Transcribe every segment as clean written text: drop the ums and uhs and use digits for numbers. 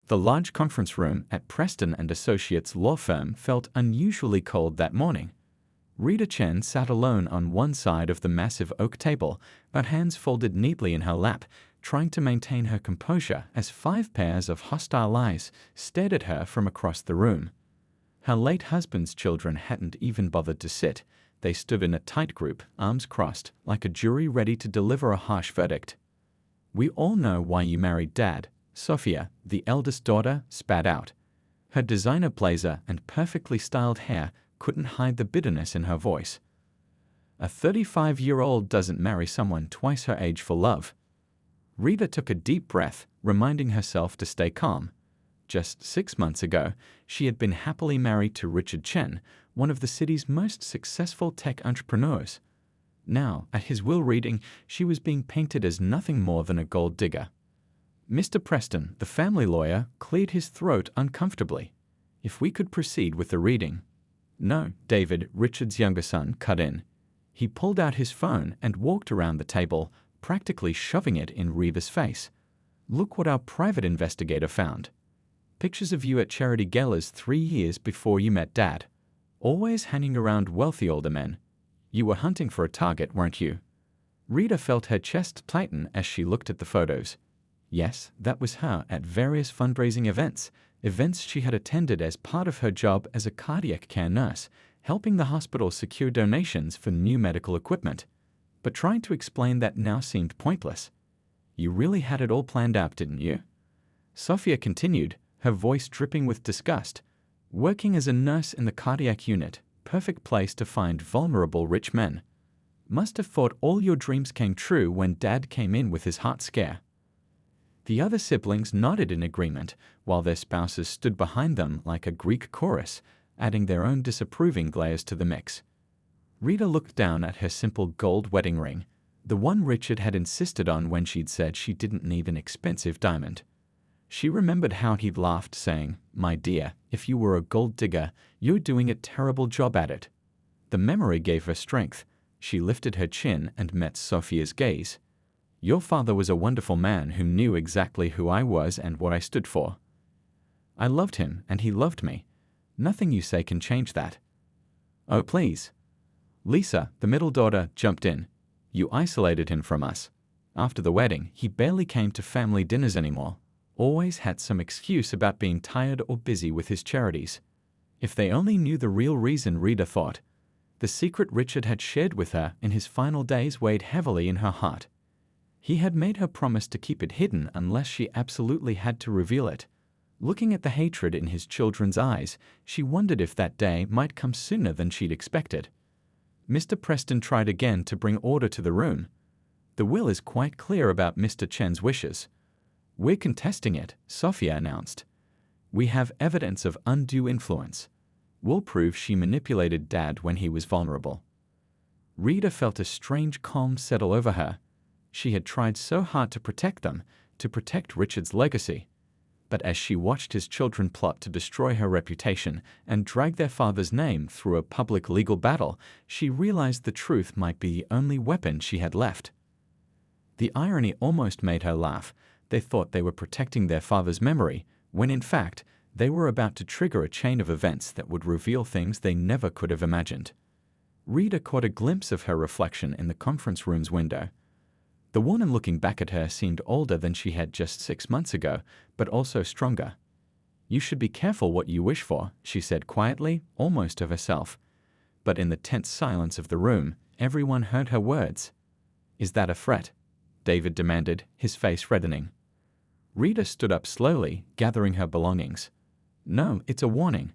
The large conference room at Preston and Associates law firm felt unusually cold that morning. Rita Chen sat alone on one side of the massive oak table, her hands folded neatly in her lap, trying to maintain her composure as 5 pairs of hostile eyes stared at her from across the room. Her late husband's children hadn't even bothered to sit. They stood in a tight group, arms crossed, like a jury ready to deliver a harsh verdict. "We all know why you married Dad," Sophia, the eldest daughter, spat out. Her designer blazer and perfectly styled hair couldn't hide the bitterness in her voice. "A 35-year-old doesn't marry someone twice her age for love." Rita took a deep breath, reminding herself to stay calm. Just 6 months ago, she had been happily married to Richard Chen, one of the city's most successful tech entrepreneurs. Now, at his will reading, she was being painted as nothing more than a gold digger. Mr. Preston, the family lawyer, cleared his throat uncomfortably. "If we could proceed with the reading." "No," David, Richard's younger son, cut in. He pulled out his phone and walked around the table, practically shoving it in Rita's face. "Look what our private investigator found. Pictures of you at charity galas 3 years before you met Dad. Always hanging around wealthy older men. You were hunting for a target, weren't you?" Rita felt her chest tighten as she looked at the photos. Yes, that was her at various fundraising events she had attended as part of her job as a cardiac care nurse, helping the hospital secure donations for new medical equipment. But trying to explain that now seemed pointless. "You really had it all planned out, didn't you?" Sophia continued, her voice dripping with disgust. "Working as a nurse in the cardiac unit, perfect place to find vulnerable rich men. Must have thought all your dreams came true when Dad came in with his heart scare." The other siblings nodded in agreement, while their spouses stood behind them like a Greek chorus, adding their own disapproving glares to the mix. Rita looked down at her simple gold wedding ring, the one Richard had insisted on when she'd said she didn't need an expensive diamond. She remembered how he'd laughed, saying, "My dear, if you were a gold digger, you're doing a terrible job at it." The memory gave her strength. She lifted her chin and met Sophia's gaze. "Your father was a wonderful man who knew exactly who I was and what I stood for. I loved him and he loved me. Nothing you say can change that." "Oh, please." Lisa, the middle daughter, jumped in. "You isolated him from us. After the wedding, he barely came to family dinners anymore. Always had some excuse about being tired or busy with his charities." If they only knew the real reason, Rita thought. The secret Richard had shared with her in his final days weighed heavily in her heart. He had made her promise to keep it hidden unless she absolutely had to reveal it. Looking at the hatred in his children's eyes, she wondered if that day might come sooner than she'd expected. Mr. Preston tried again to bring order to the room. "The will is quite clear about Mr. Chen's wishes." "We're contesting it," Sophia announced. "We have evidence of undue influence. We'll prove she manipulated Dad when he was vulnerable." Rita felt a strange calm settle over her. She had tried so hard to protect them, to protect Richard's legacy. But as she watched his children plot to destroy her reputation and drag their father's name through a public legal battle, she realized the truth might be the only weapon she had left. The irony almost made her laugh. They thought they were protecting their father's memory, when in fact, they were about to trigger a chain of events that would reveal things they never could have imagined. Rita caught a glimpse of her reflection in the conference room's window. The woman looking back at her seemed older than she had just 6 months ago, but also stronger. "You should be careful what you wish for," she said quietly, almost to herself. But in the tense silence of the room, everyone heard her words. "Is that a threat?" David demanded, his face reddening. Rita stood up slowly, gathering her belongings. "No, it's a warning.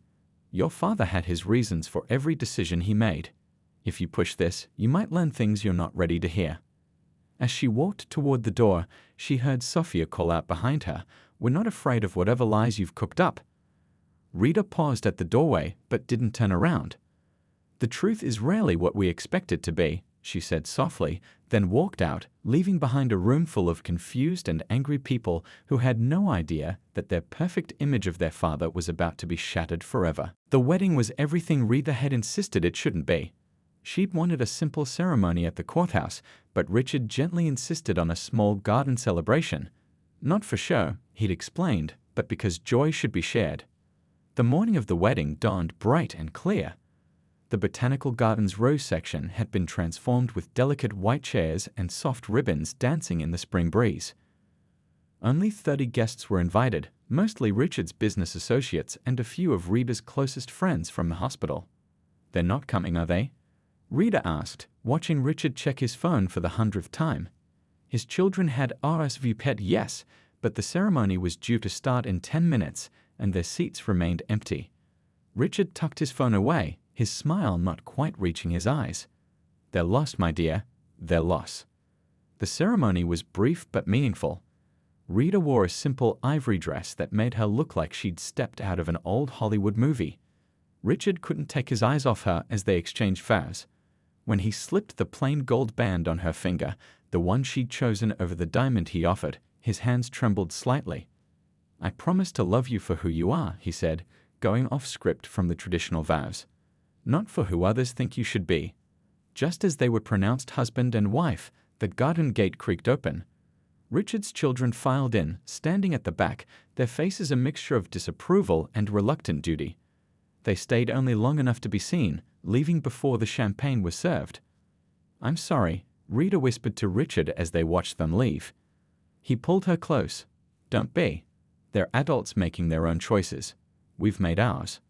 Your father had his reasons for every decision he made. If you push this, you might learn things you're not ready to hear." As she walked toward the door, she heard Sophia call out behind her, "We're not afraid of whatever lies you've cooked up." Rita paused at the doorway, but didn't turn around. "The truth is rarely what we expect it to be," she said softly, then walked out, leaving behind a room full of confused and angry people who had no idea that their perfect image of their father was about to be shattered forever. The wedding was everything Rita had insisted it shouldn't be. She'd wanted a simple ceremony at the courthouse, but Richard gently insisted on a small garden celebration. Not for show, he'd explained, but because joy should be shared. The morning of the wedding dawned bright and clear. The botanical garden's rose section had been transformed with delicate white chairs and soft ribbons dancing in the spring breeze. Only 30 guests were invited, mostly Richard's business associates and a few of Rita's closest friends from the hospital. "They're not coming, are they?" Rita asked, watching Richard check his phone for the 100th time. His children had RSVP'd yes, but the ceremony was due to start in 10 minutes, and their seats remained empty. Richard tucked his phone away, his smile not quite reaching his eyes. "They're lost, my dear. They're lost." The ceremony was brief but meaningful. Rita wore a simple ivory dress that made her look like she'd stepped out of an old Hollywood movie. Richard couldn't take his eyes off her as they exchanged vows. When he slipped the plain gold band on her finger, the one she'd chosen over the diamond he offered, his hands trembled slightly. "I promise to love you for who you are," he said, going off script from the traditional vows. "Not for who others think you should be." Just as they were pronounced husband and wife, the garden gate creaked open. Richard's children filed in, standing at the back, their faces a mixture of disapproval and reluctant duty. They stayed only long enough to be seen, leaving before the champagne was served. "I'm sorry," Rita whispered to Richard as they watched them leave. He pulled her close. "Don't be. They're adults making their own choices. We've made ours."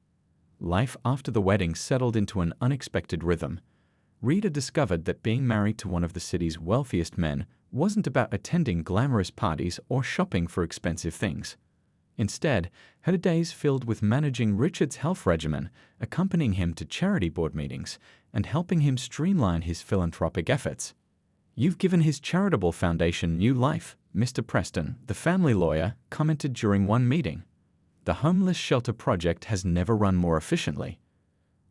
Life after the wedding settled into an unexpected rhythm. Rita discovered that being married to one of the city's wealthiest men wasn't about attending glamorous parties or shopping for expensive things. Instead, her days filled with managing Richard's health regimen, accompanying him to charity board meetings, and helping him streamline his philanthropic efforts. "You've given his charitable foundation new life," Mr. Preston, the family lawyer, commented during one meeting. "The homeless shelter project has never run more efficiently."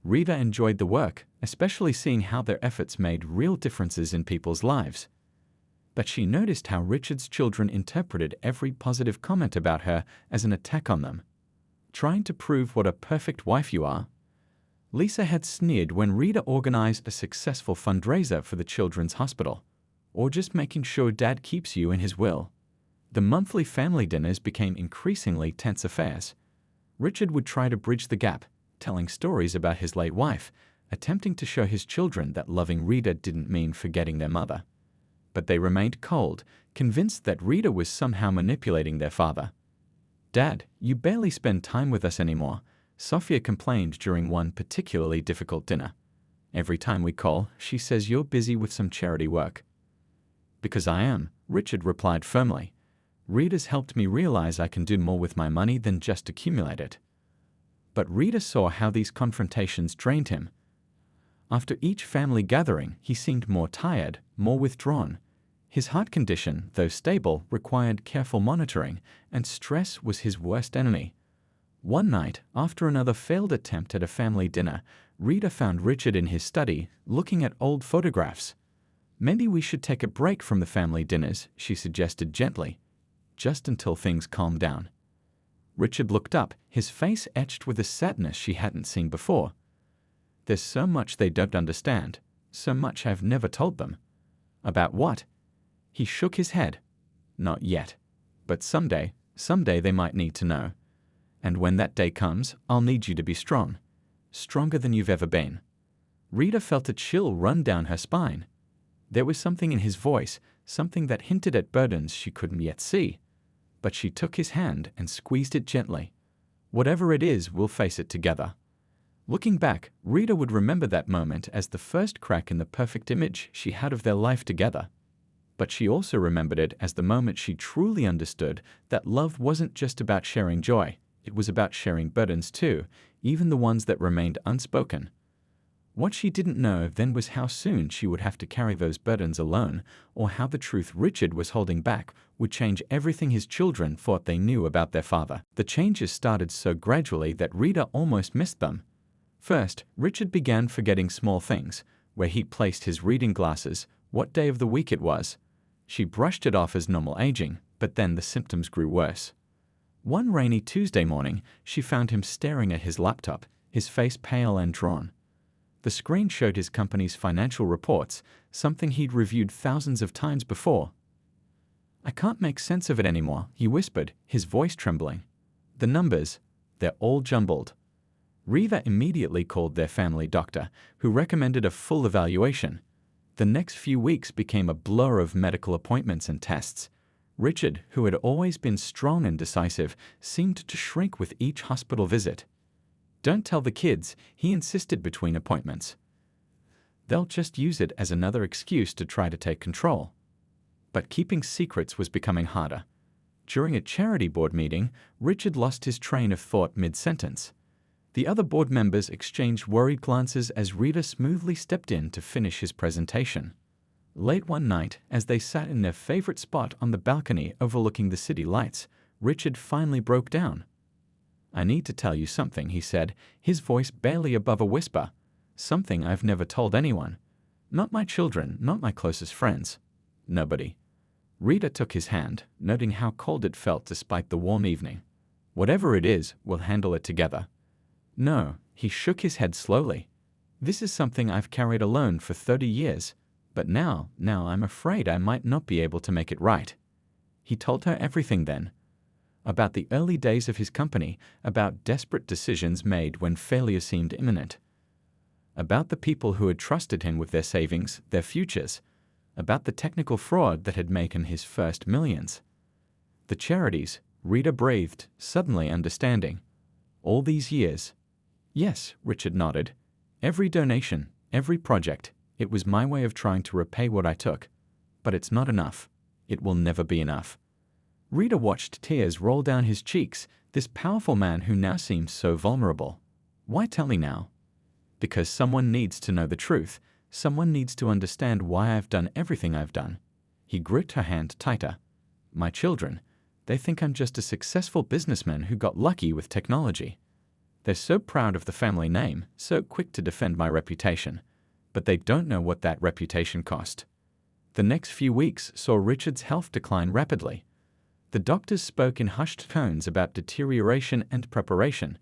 Rita enjoyed the work, especially seeing how their efforts made real differences in people's lives. But she noticed how Richard's children interpreted every positive comment about her as an attack on them. "Trying to prove what a perfect wife you are." Lisa had sneered when Rita organized a successful fundraiser for the children's hospital. "Or just making sure Dad keeps you in his will." The monthly family dinners became increasingly tense affairs. Richard would try to bridge the gap, telling stories about his late wife, attempting to show his children that loving Rita didn't mean forgetting their mother. But they remained cold, convinced that Rita was somehow manipulating their father. "Dad, you barely spend time with us anymore," Sophia complained during one particularly difficult dinner. "Every time we call, she says you're busy with some charity work." "Because I am," Richard replied firmly. "Rita's helped me realize I can do more with my money than just accumulate it." But Rita saw how these confrontations drained him. After each family gathering, he seemed more tired, more withdrawn. His heart condition, though stable, required careful monitoring, and stress was his worst enemy. One night, after another failed attempt at a family dinner, Rita found Richard in his study, looking at old photographs. "Maybe we should take a break from the family dinners," she suggested gently, "just until things calm down." Richard looked up, his face etched with a sadness she hadn't seen before. "There's so much they don't understand, so much I've never told them." "About what?" He shook his head. "Not yet. But someday they might need to know. And when that day comes, I'll need you to be strong. Stronger than you've ever been." Rita felt a chill run down her spine. There was something in his voice, something that hinted at burdens she couldn't yet see. But she took his hand and squeezed it gently. "Whatever it is, we'll face it together." Looking back, Rita would remember that moment as the first crack in the perfect image she had of their life together. But she also remembered it as the moment she truly understood that love wasn't just about sharing joy, it was about sharing burdens too, even the ones that remained unspoken. What she didn't know then was how soon she would have to carry those burdens alone, or how the truth Richard was holding back would change everything his children thought they knew about their father. The changes started so gradually that Rita almost missed them. First, Richard began forgetting small things, where he placed his reading glasses, what day of the week it was. She brushed it off as normal aging, but then the symptoms grew worse. One rainy Tuesday morning, she found him staring at his laptop, his face pale and drawn. The screen showed his company's financial reports, something he'd reviewed thousands of times before. "I can't make sense of it anymore," he whispered, his voice trembling. The numbers, they're all jumbled. Rita immediately called their family doctor, who recommended a full evaluation. The next few weeks became a blur of medical appointments and tests. Richard, who had always been strong and decisive, seemed to shrink with each hospital visit. "Don't tell the kids," he insisted between appointments. "They'll just use it as another excuse to try to take control." But keeping secrets was becoming harder. During a charity board meeting, Richard lost his train of thought mid-sentence. The other board members exchanged worried glances as Rita smoothly stepped in to finish his presentation. Late one night, as they sat in their favorite spot on the balcony overlooking the city lights, Richard finally broke down. "I need to tell you something," he said, his voice barely above a whisper. "Something I've never told anyone. Not my children, not my closest friends. Nobody." Rita took his hand, noting how cold it felt despite the warm evening. "Whatever it is, we'll handle it together." "No," he shook his head slowly. "This is something I've carried alone for 30 years, but now I'm afraid I might not be able to make it right." He told her everything then. About the early days of his company, about desperate decisions made when failure seemed imminent. About the people who had trusted him with their savings, their futures. About the technical fraud that had made him his first millions. The charities, Rita breathed, suddenly understanding. All these years. "Yes," Richard nodded. "Every donation, every project, it was my way of trying to repay what I took. But it's not enough. It will never be enough." Rita watched tears roll down his cheeks, this powerful man who now seemed so vulnerable. "Why tell me now?" "Because someone needs to know the truth. Someone needs to understand why I've done everything I've done." He gripped her hand tighter. "My children, they think I'm just a successful businessman who got lucky with technology. They're so proud of the family name, so quick to defend my reputation. But they don't know what that reputation cost." The next few weeks saw Richard's health decline rapidly. The doctors spoke in hushed tones about deterioration and preparation.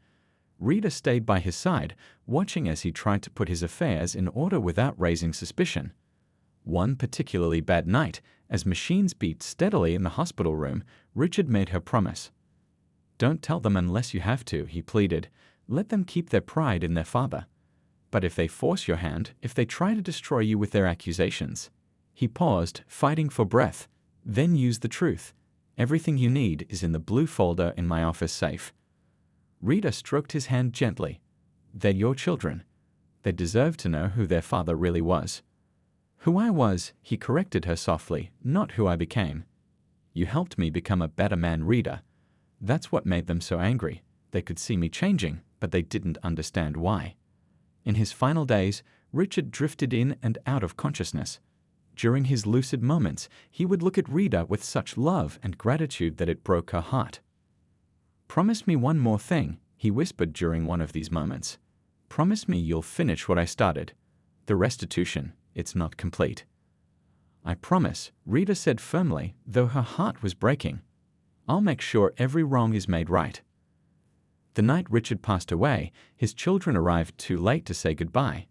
Rita stayed by his side, watching as he tried to put his affairs in order without raising suspicion. One particularly bad night, as machines beat steadily in the hospital room, Richard made her promise. "Don't tell them unless you have to," he pleaded. "Let them keep their pride in their father. But if they force your hand, if they try to destroy you with their accusations." He paused, fighting for breath. "Then use the truth. Everything you need is in the blue folder in my office safe." Rita stroked his hand gently. "They're your children. They deserve to know who their father really was." "Who I was," he corrected her softly, "not who I became." "You helped me become a better man, Rita. That's what made them so angry. They could see me changing, but they didn't understand why." In his final days, Richard drifted in and out of consciousness. During his lucid moments, he would look at Rita with such love and gratitude that it broke her heart. "Promise me one more thing," he whispered during one of these moments. "Promise me you'll finish what I started. The restitution, it's not complete." "I promise," Rita said firmly, though her heart was breaking. "I'll make sure every wrong is made right." The night Richard passed away, his children arrived too late to say goodbye.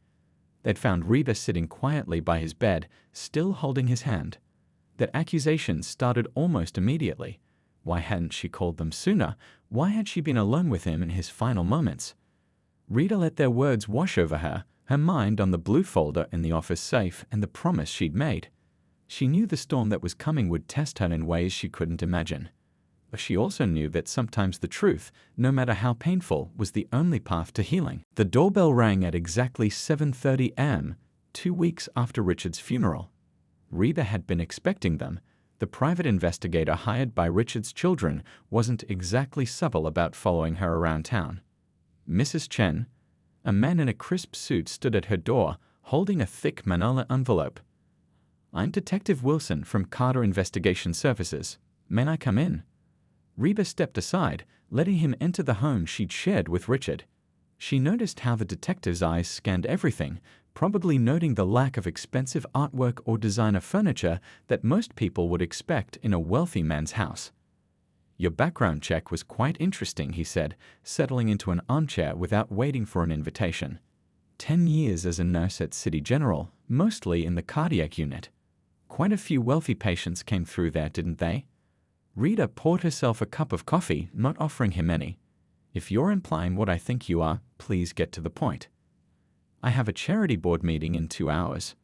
They'd found Rita sitting quietly by his bed, still holding his hand. Their accusations started almost immediately. Why hadn't she called them sooner? Why had she been alone with him in his final moments? Rita let their words wash over her, her mind on the blue folder in the office safe and the promise she'd made. She knew the storm that was coming would test her in ways she couldn't imagine. But she also knew that sometimes the truth, no matter how painful, was the only path to healing. The doorbell rang at exactly 7:30 a.m., 2 weeks after Richard's funeral. Rita had been expecting them. The private investigator hired by Richard's children wasn't exactly subtle about following her around town. "Mrs. Chen," a man in a crisp suit stood at her door, holding a thick manila envelope. "I'm Detective Wilson from Carter Investigation Services. May I come in?" Rita stepped aside, letting him enter the home she'd shared with Richard. She noticed how the detective's eyes scanned everything, probably noting the lack of expensive artwork or designer furniture that most people would expect in a wealthy man's house. "Your background check was quite interesting," he said, settling into an armchair without waiting for an invitation. 10 years as a nurse at City General, mostly in the cardiac unit. Quite a few wealthy patients came through there, didn't they?" Rita poured herself a cup of coffee, not offering him any. If you're implying what I think you are, please get to the point. I have a charity board meeting in 2 hours.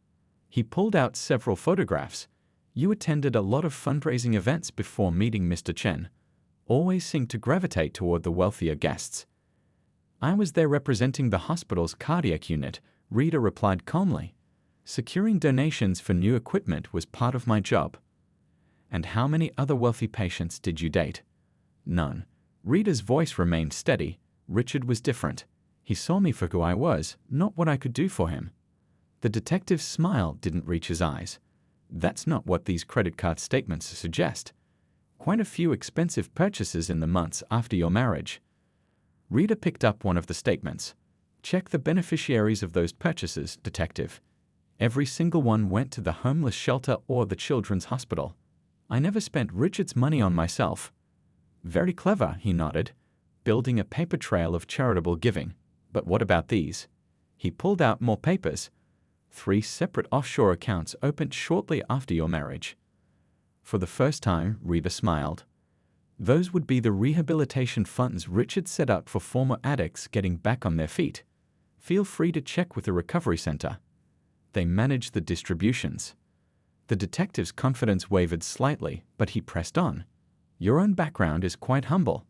He pulled out several photographs. You attended a lot of fundraising events before meeting Mr. Chen. Always seemed to gravitate toward the wealthier guests. I was there representing the hospital's cardiac unit, Rita replied calmly. Securing donations for new equipment was part of my job. And how many other wealthy patients did you date? None. Rita's voice remained steady. Richard was different. He saw me for who I was, not what I could do for him. The detective's smile didn't reach his eyes. That's not what these credit card statements suggest. Quite a few expensive purchases in the months after your marriage. Rita picked up one of the statements. Check the beneficiaries of those purchases, detective. Every single one went to the homeless shelter or the children's hospital. I never spent Richard's money on myself. Very clever, he nodded, building a paper trail of charitable giving. But what about these? He pulled out more papers. 3 separate offshore accounts opened shortly after your marriage. For the first time, Rita smiled. Those would be the rehabilitation funds Richard set up for former addicts getting back on their feet. Feel free to check with the recovery center. They manage the distributions. The detective's confidence wavered slightly, but he pressed on. Your own background is quite humble.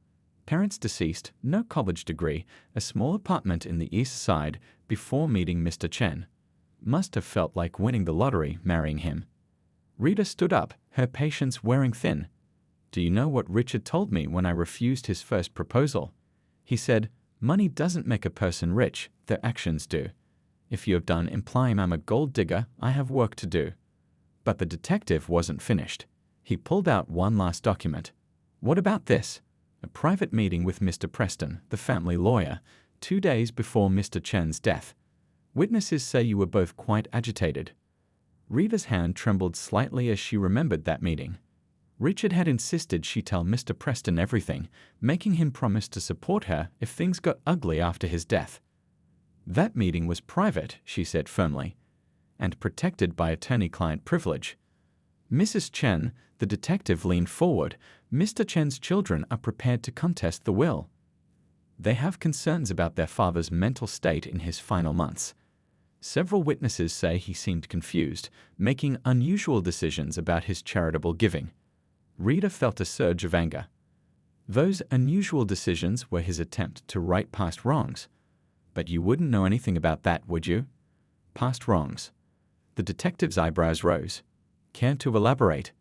Parents deceased, no college degree, a small apartment in the East Side before meeting Mr. Chen. Must have felt like winning the lottery marrying him. Rita stood up, her patience wearing thin. Do you know what Richard told me when I refused his first proposal? He said, money doesn't make a person rich, their actions do. If you have done implying I'm a gold digger, I have work to do. But the detective wasn't finished. He pulled out one last document. What about this? A private meeting with Mr. Preston, the family lawyer, 2 days before Mr. Chen's death. Witnesses say you were both quite agitated. Rita's hand trembled slightly as she remembered that meeting. Richard had insisted she tell Mr. Preston everything, making him promise to support her if things got ugly after his death. That meeting was private, she said firmly, and protected by attorney-client privilege. Mrs. Chen, the detective leaned forward. Mr. Chen's children are prepared to contest the will. They have concerns about their father's mental state in his final months. Several witnesses say he seemed confused, making unusual decisions about his charitable giving. Rita felt a surge of anger. Those unusual decisions were his attempt to right past wrongs. But you wouldn't know anything about that, would you? Past wrongs. The detective's eyebrows rose. Care to elaborate?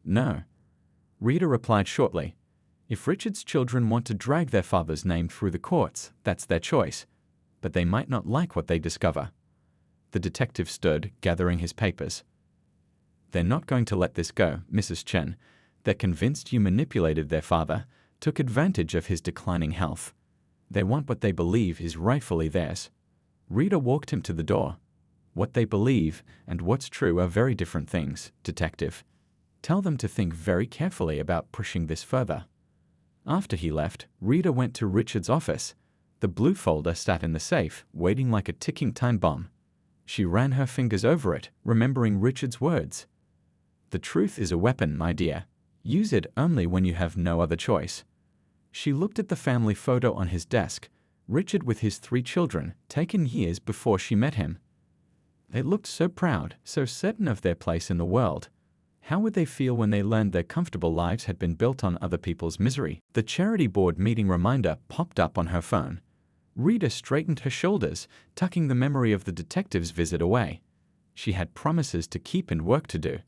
No. Rita replied shortly. If Richard's children want to drag their father's name through the courts, that's their choice. But they might not like what they discover. The detective stood, gathering his papers. They're not going to let this go, Mrs. Chen. They're convinced you manipulated their father, took advantage of his declining health. They want what they believe is rightfully theirs. Rita walked him to the door. What they believe and what's true are very different things, detective. Tell them to think very carefully about pushing this further. After he left, Rita went to Richard's office. The blue folder sat in the safe, waiting like a ticking time bomb. She ran her fingers over it, remembering Richard's words. The truth is a weapon, my dear. Use it only when you have no other choice. She looked at the family photo on his desk, Richard with his 3 children, taken years before she met him. They looked so proud, so certain of their place in the world. How would they feel when they learned their comfortable lives had been built on other people's misery? The charity board meeting reminder popped up on her phone. Rita straightened her shoulders, tucking the memory of the detective's visit away. She had promises to keep and work to do.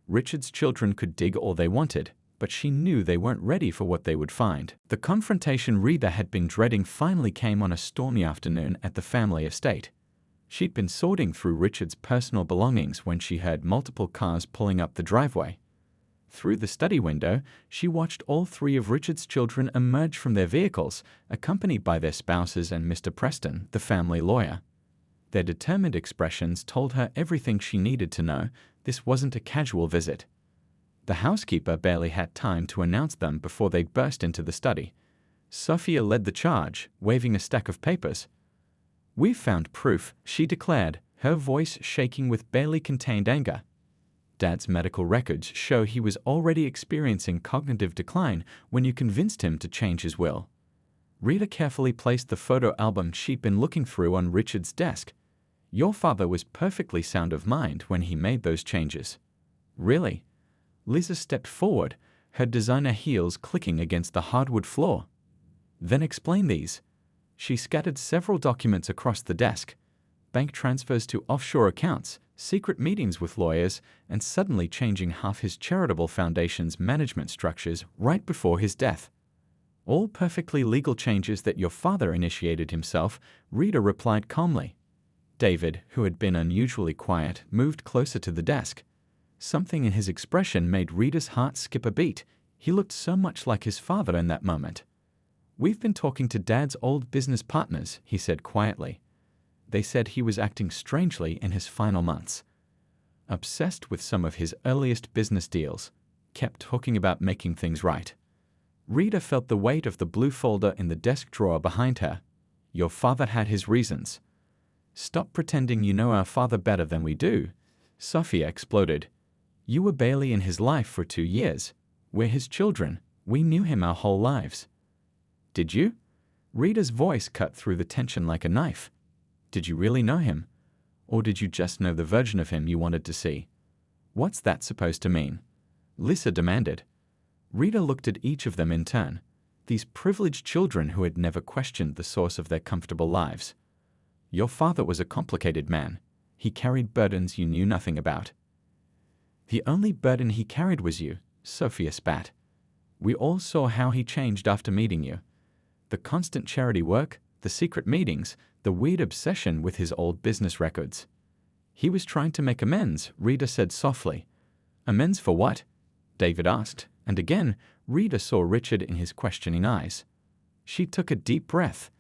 Richard's children could dig all they wanted, but she knew they weren't ready for what they would find. The confrontation Rita had been dreading finally came on a stormy afternoon at the family estate. She'd been sorting through Richard's personal belongings when she heard multiple cars pulling up the driveway. Through the study window, she watched all 3 of Richard's children emerge from their vehicles, accompanied by their spouses and Mr. Preston, the family lawyer. Their determined expressions told her everything she needed to know. This wasn't a casual visit. The housekeeper barely had time to announce them before they burst into the study. Sophia led the charge, waving a stack of papers. We've found proof, she declared, her voice shaking with barely contained anger. Dad's medical records show he was already experiencing cognitive decline when you convinced him to change his will. Rita carefully placed the photo album she'd been looking through on Richard's desk. Your father was perfectly sound of mind when he made those changes. Really? Lisa stepped forward, her designer heels clicking against the hardwood floor. Then explain these. She scattered several documents across the desk. Bank transfers to offshore accounts, secret meetings with lawyers, and suddenly changing half his charitable foundation's management structures right before his death. All perfectly legal changes that your father initiated himself, Rita replied calmly. David, who had been unusually quiet, moved closer to the desk. Something in his expression made Rita's heart skip a beat. He looked so much like his father in that moment. "We've been talking to Dad's old business partners," he said quietly. They said he was acting strangely in his final months. Obsessed with some of his earliest business deals, kept talking about making things right. Rita felt the weight of the blue folder in the desk drawer behind her. Your father had his reasons. "Stop pretending you know our father better than we do," Sophia exploded. "You were barely in his life for 2 years. We're his children. We knew him our whole lives." "Did you?" Rita's voice cut through the tension like a knife. "Did you really know him? Or did you just know the version of him you wanted to see?" "What's that supposed to mean?" Lisa demanded. Rita looked at each of them in turn, these privileged children who had never questioned the source of their comfortable lives. "Your father was a complicated man. He carried burdens you knew nothing about." "The only burden he carried was you," Sophia spat. "We all saw how he changed after meeting you. The constant charity work, the secret meetings, the weird obsession with his old business records." "He was trying to make amends," Rita said softly. "Amends for what?" David asked, and again Rita saw Richard in his questioning eyes. She took a deep breath.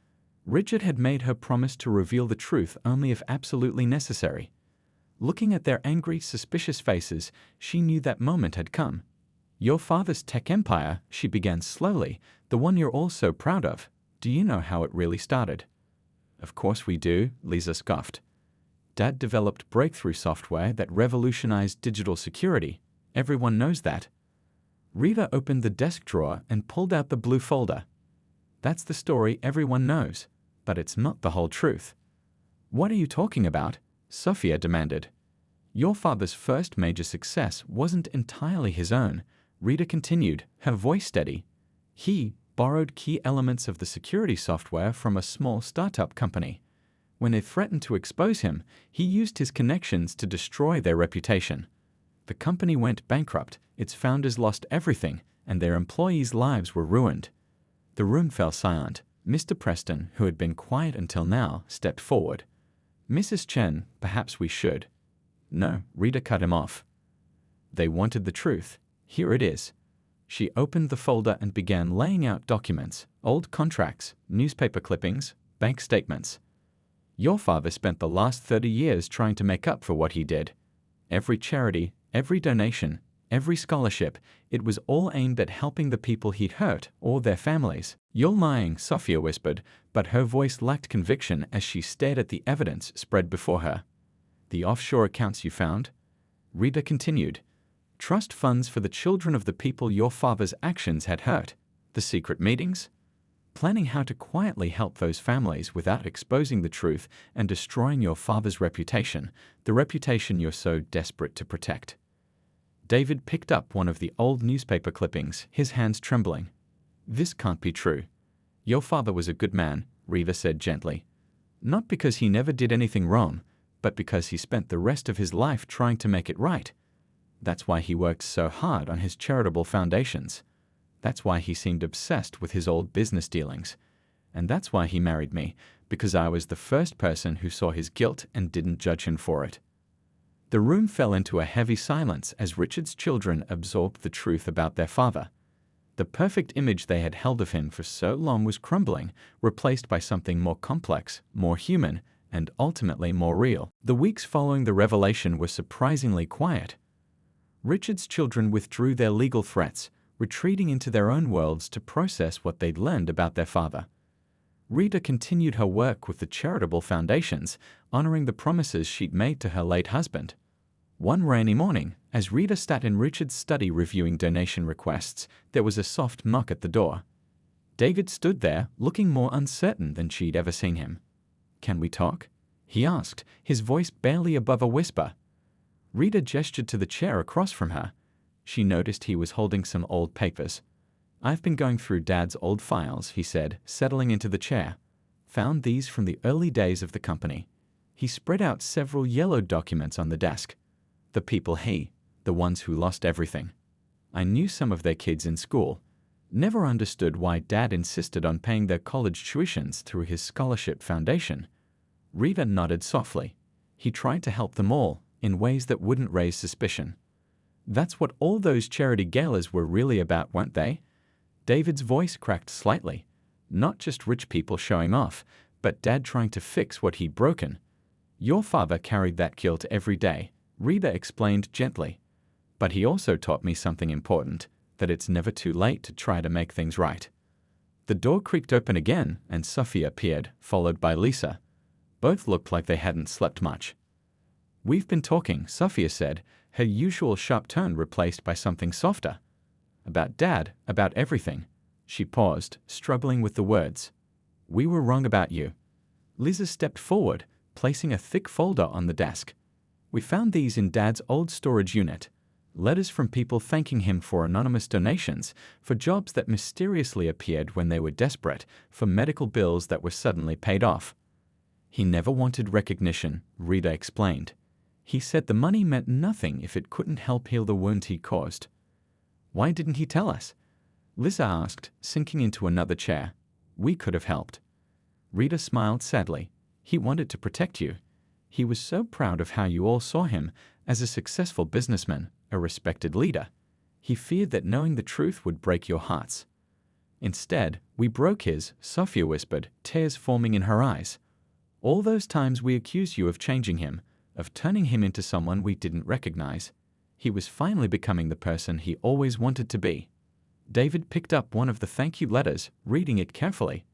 Richard had made her promise to reveal the truth only if absolutely necessary. Looking at their angry, suspicious faces, she knew that moment had come. "Your father's tech empire," she began slowly, "the one you're all so proud of. Do you know how it really started?" "Of course we do," Lisa scoffed. "Dad developed breakthrough software that revolutionized digital security. Everyone knows that." Rita opened the desk drawer and pulled out the blue folder. "That's the story everyone knows, but it's not the whole truth." "What are you talking about?" Sophia demanded. "Your father's first major success wasn't entirely his own," Rita continued, her voice steady. "He borrowed key elements of the security software from a small startup company. When they threatened to expose him, he used his connections to destroy their reputation. The company went bankrupt, its founders lost everything, and their employees' lives were ruined." The room fell silent. Mr. Preston, who had been quiet until now, stepped forward. "Mrs. Chen, perhaps we should." "No," Rita cut him off. "They wanted the truth. Here it is." She opened the folder and began laying out documents, old contracts, newspaper clippings, bank statements. "Your father spent the last 30 years trying to make up for what he did. Every charity, every donation, every scholarship, it was all aimed at helping the people he'd hurt or their families." "You're lying," Sophia whispered, but her voice lacked conviction as she stared at the evidence spread before her. "The offshore accounts you found?" Rita continued. "Trust funds for the children of the people your father's actions had hurt. The secret meetings? Planning how to quietly help those families without exposing the truth and destroying your father's reputation, the reputation you're so desperate to protect." David picked up one of the old newspaper clippings, his hands trembling. "This can't be true." "Your father was a good man," Rita said gently. "Not because he never did anything wrong, but because he spent the rest of his life trying to make it right. That's why he worked so hard on his charitable foundations. That's why he seemed obsessed with his old business dealings. And that's why he married me, because I was the first person who saw his guilt and didn't judge him for it." The room fell into a heavy silence as Richard's children absorbed the truth about their father. The perfect image they had held of him for so long was crumbling, replaced by something more complex, more human, and ultimately more real. The weeks following the revelation were surprisingly quiet. Richard's children withdrew their legal threats, retreating into their own worlds to process what they'd learned about their father. Rita continued her work with the charitable foundations, honoring the promises she'd made to her late husband. One rainy morning, as Rita sat in Richard's study reviewing donation requests, there was a soft knock at the door. David stood there, looking more uncertain than she'd ever seen him. "Can we talk?" he asked, his voice barely above a whisper. Rita gestured to the chair across from her. She noticed he was holding some old papers. "I've been going through Dad's old files," he said, settling into the chair. "Found these from the early days of the company." He spread out several yellowed documents on the desk. The ones who lost everything. I knew some of their kids in school. Never understood why Dad insisted on paying their college tuitions through his scholarship foundation. Rita nodded softly. He tried to help them all, in ways that wouldn't raise suspicion. That's what all those charity galas were really about, weren't they? David's voice cracked slightly. Not just rich people showing off, but Dad trying to fix what he'd broken. Your father carried that guilt every day, Rita explained gently. But he also taught me something important, that it's never too late to try to make things right. The door creaked open again, and Sophia appeared, followed by Lisa. Both looked like they hadn't slept much. "We've been talking," Sophia said, her usual sharp tone replaced by something softer. "About Dad, about everything." She paused, struggling with the words. "We were wrong about you." Lisa stepped forward, placing a thick folder on the desk. "We found these in Dad's old storage unit. Letters from people thanking him for anonymous donations, for jobs that mysteriously appeared when they were desperate, for medical bills that were suddenly paid off." "He never wanted recognition," Rita explained. "He said the money meant nothing if it couldn't help heal the wound he caused." "Why didn't he tell us?" Lisa asked, sinking into another chair. "We could have helped." Rita smiled sadly. "He wanted to protect you. He was so proud of how you all saw him, as a successful businessman, a respected leader. He feared that knowing the truth would break your hearts." "Instead, we broke his," Sophia whispered, tears forming in her eyes. "All those times we accused you of changing him, of turning him into someone we didn't recognize. He was finally becoming the person he always wanted to be." David picked up one of the thank you letters, reading it carefully.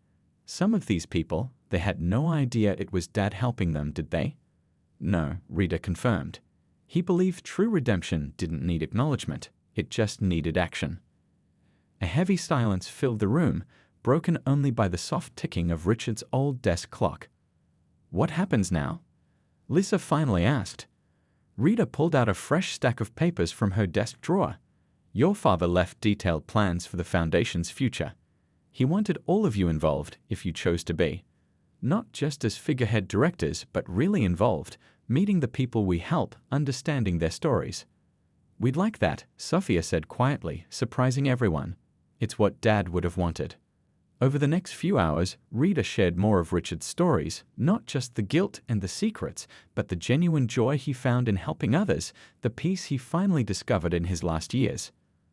"Some of these people, they had no idea it was Dad helping them, did they?" "No," Rita confirmed. "He believed true redemption didn't need acknowledgement, it just needed action." A heavy silence filled the room, broken only by the soft ticking of Richard's old desk clock. "What happens now?" Lisa finally asked. Rita pulled out a fresh stack of papers from her desk drawer. "Your father left detailed plans for the foundation's future. He wanted all of you involved, if you chose to be. Not just as figurehead directors, but really involved, meeting the people we help, understanding their stories." "We'd like that," Sophia said quietly, surprising everyone. "It's what Dad would have wanted." Over the next few hours, Rita shared more of Richard's stories, not just the guilt and the secrets, but the genuine joy he found in helping others, the peace he finally discovered in his last years.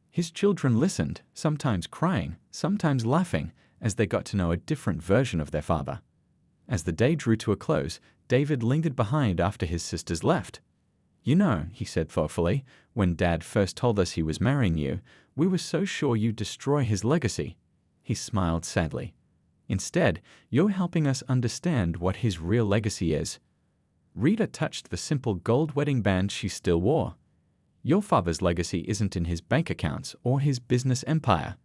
His children listened, sometimes crying, sometimes laughing, as they got to know a different version of their father. As the day drew to a close, David lingered behind after his sisters left. "You know," he said thoughtfully, "when Dad first told us he was marrying you, we were so sure you'd destroy his legacy." He smiled sadly. "Instead, you're helping us understand what his real legacy is." Rita touched the simple gold wedding band she still wore. "Your father's legacy isn't in his bank accounts or his business empire.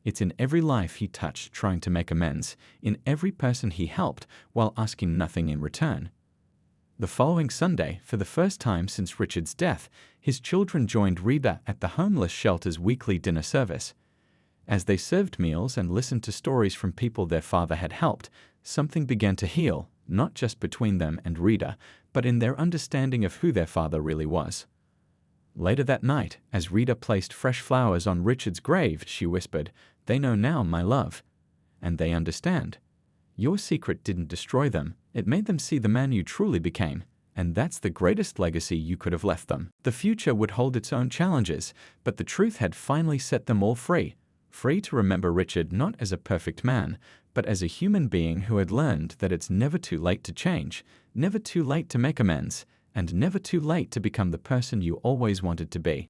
It's in every life he touched trying to make amends, in every person he helped while asking nothing in return." The following Sunday, for the first time since Richard's death, his children joined Rita at the homeless shelter's weekly dinner service. As they served meals and listened to stories from people their father had helped, something began to heal, not just between them and Rita, but in their understanding of who their father really was. Later that night, as Rita placed fresh flowers on Richard's grave, she whispered, "They know now, my love. And they understand. Your secret didn't destroy them, it made them see the man you truly became, and that's the greatest legacy you could have left them." The future would hold its own challenges, but the truth had finally set them all free. Free to remember Richard not as a perfect man, but as a human being who had learned that it's never too late to change, never too late to make amends, and never too late to become the person you always wanted to be.